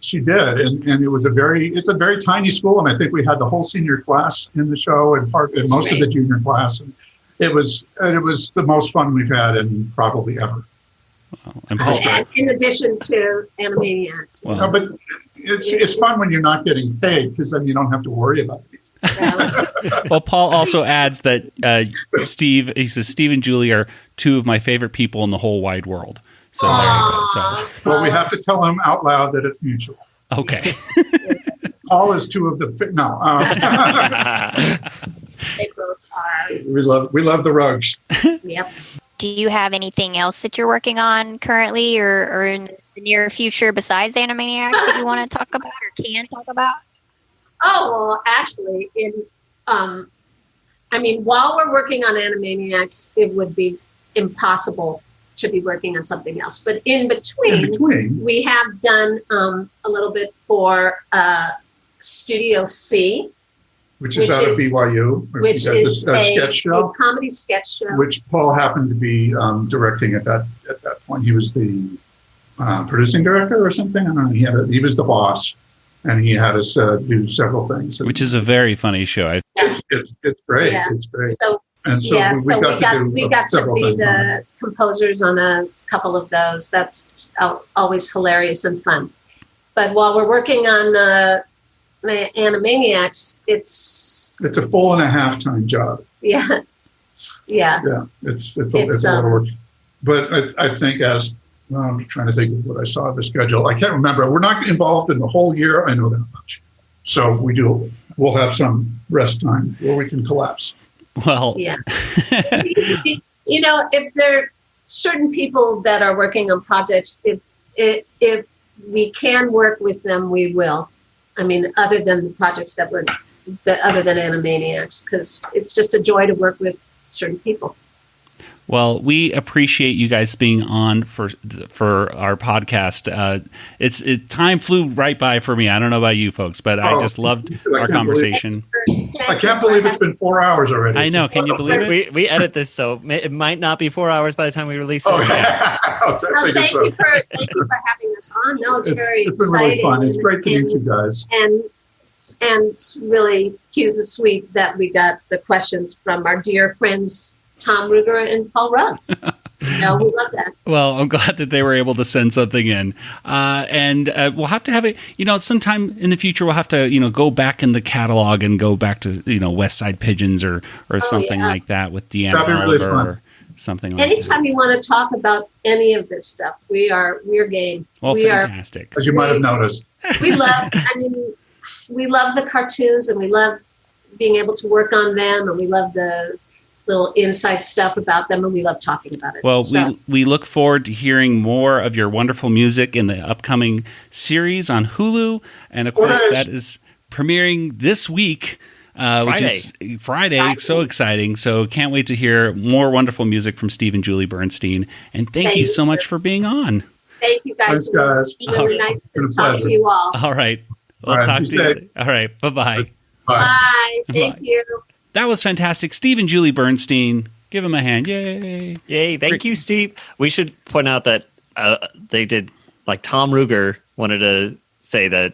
She did, and it was it's a very tiny school, and I think we had the whole senior class in the show and most of the junior class, and it was the most fun we've had in probably ever. And in addition to Animaniacs. Well, but it's fun when you're not getting paid because then you don't have to worry about it. Well, Paul also adds that Steve and Julie are 2 of my favorite people in the whole wide world. So there you go. So, well, we have to tell him out loud that it's mutual. Okay. Paul is 2 of the They both We are. love the Ruggs. Yep. Do you have anything else that you're working on currently or in the near future besides Animaniacs that you want to talk about or can talk about? Oh, well, actually, while we're working on Animaniacs, it would be impossible to be working on something else. But in between, we have done a little bit for Studio C. Which is out of BYU. Which is a sketch show. A comedy sketch show. Which Paul happened to be directing at that point. He was the producing director or something. I don't know. He was the boss. And he had us do several things. Which is a very funny show. It's great. Yeah. It's great. So we got to be the composers on a couple of those. That's always hilarious and fun. But while we're working on Animaniacs, it's a full and a half time job. Yeah. It's a lot of work. But I think I'm trying to think of what I saw in the schedule. I can't remember. We're not involved in the whole year. I know that much. So we'll have some rest time where we can collapse. Well, yeah. If there are certain people that are working on projects, if we can work with them, we will. I mean, other than the projects other than Animaniacs, because it's just a joy to work with certain people. Well, we appreciate you guys being on for our podcast. Time flew right by for me. I don't know about you folks, but I just loved our conversation. I can't believe it's been 4 hours already. I know. Can you believe it? We edit this, so it might not be 4 hours by the time we release it. Oh, yeah. Thank you for having us on. No, it's very It's been exciting. really fun. It's great to meet you guys. And it's really cute and sweet that we got the questions from our dear friends Tom Ruegger and Paul Rugg. We love that. Well, I'm glad that they were able to send something in. And we'll have to have it, sometime in the future, we'll have to, go back in the catalog and go back to, West Side Pigeons or something like that with Deanna That'd be really Oliver fun. or something like that. Anytime you want to talk about any of this stuff, we're game. Well, fantastic. As you might have noticed. We love the cartoons and we love being able to work on them and we love the little inside stuff about them and we love talking about it. Well, we look forward to hearing more of your wonderful music in the upcoming series on Hulu. And of course, that is premiering this week, which is Friday. So exciting. So can't wait to hear more wonderful music from Steve and Julie Bernstein. And thank you so much for being on. Thank you guys. It's really nice to talk to you all. All right. We'll talk to you. All right. Bye-bye. Bye. Thank you. That was fantastic. Steve and Julie Bernstein. Give them a hand. Yay. Yay. Thank you, Steve. We should point out that they did, like Tom Ruegger wanted to say that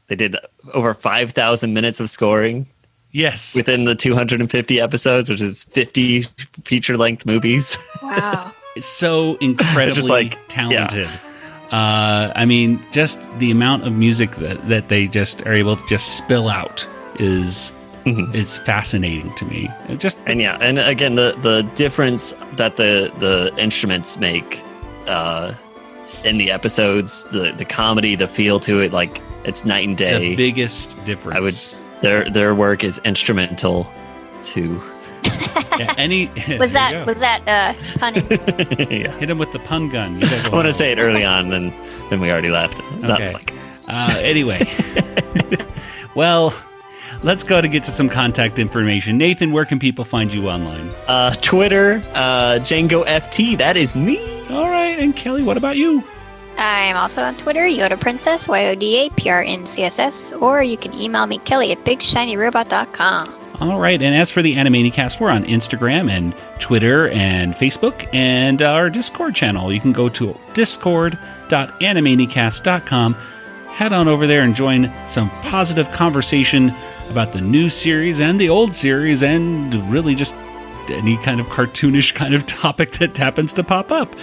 they did over 5,000 minutes of scoring. Yes. Within the 250 episodes, which is 50 feature-length movies. Wow. It's so incredibly talented. Yeah. Just the amount of music that they just are able to just spill out is fascinating to me. And again, the difference that the instruments make in the episodes, the comedy, the feel to it, like it's night and day. The biggest difference. Their work is instrumental to. Was that pun? Yeah. Hit him with the pun gun. I want to say it early on, then we already left. Okay. Anyway, well, let's go to get to some contact information. Nathan, where can people find you online? Twitter, Django FT. That is me. All right, and Kelly, what about you? I'm also on Twitter, Yoda Princess, YODAPRNCSS, or you can email me, Kelly, at BigShinyRobot.com. All right, and as for the Animanicast, we're on Instagram and Twitter and Facebook and our Discord channel. You can go to discord.animanicast.com. Head on over there and join some positive conversation about the new series and the old series and really just any kind of cartoonish kind of topic that happens to pop up.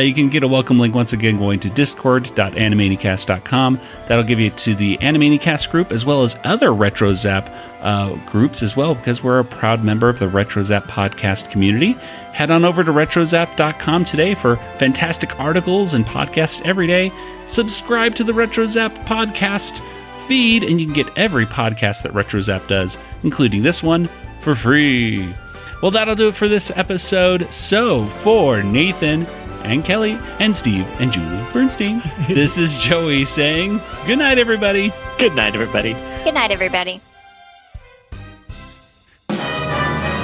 You can get a welcome link once again going to discord.animanicast.com. That'll give you to the Animanicast group as well as other RetroZap groups as well, because we're a proud member of the RetroZap podcast community. Head on over to retrozap.com today for fantastic articles and podcasts every day. Subscribe to the RetroZap podcast feed and you can get every podcast that RetroZap does, including this one, for free. Well, that'll do it for this episode. So, for Nathan and Kelly and Steve and Julie Bernstein, this is Joey saying good night, everybody. Good night, everybody. Good night, everybody.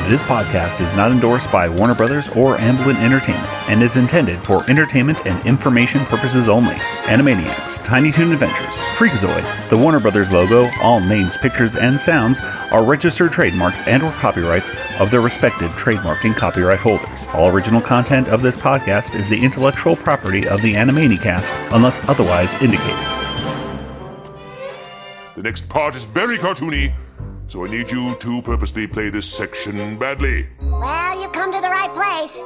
This podcast is not endorsed by Warner Brothers or Amblin Entertainment and is intended for entertainment and information purposes only. Animaniacs, Tiny Toon Adventures, Freakazoid, the Warner Brothers logo, all names, pictures, and sounds are registered trademarks and/or copyrights of their respective trademark and copyright holders. All original content of this podcast is the intellectual property of the Animanicast unless otherwise indicated. The next part is very cartoony, so I need you to purposely play this section badly. Well, you've come to the right place.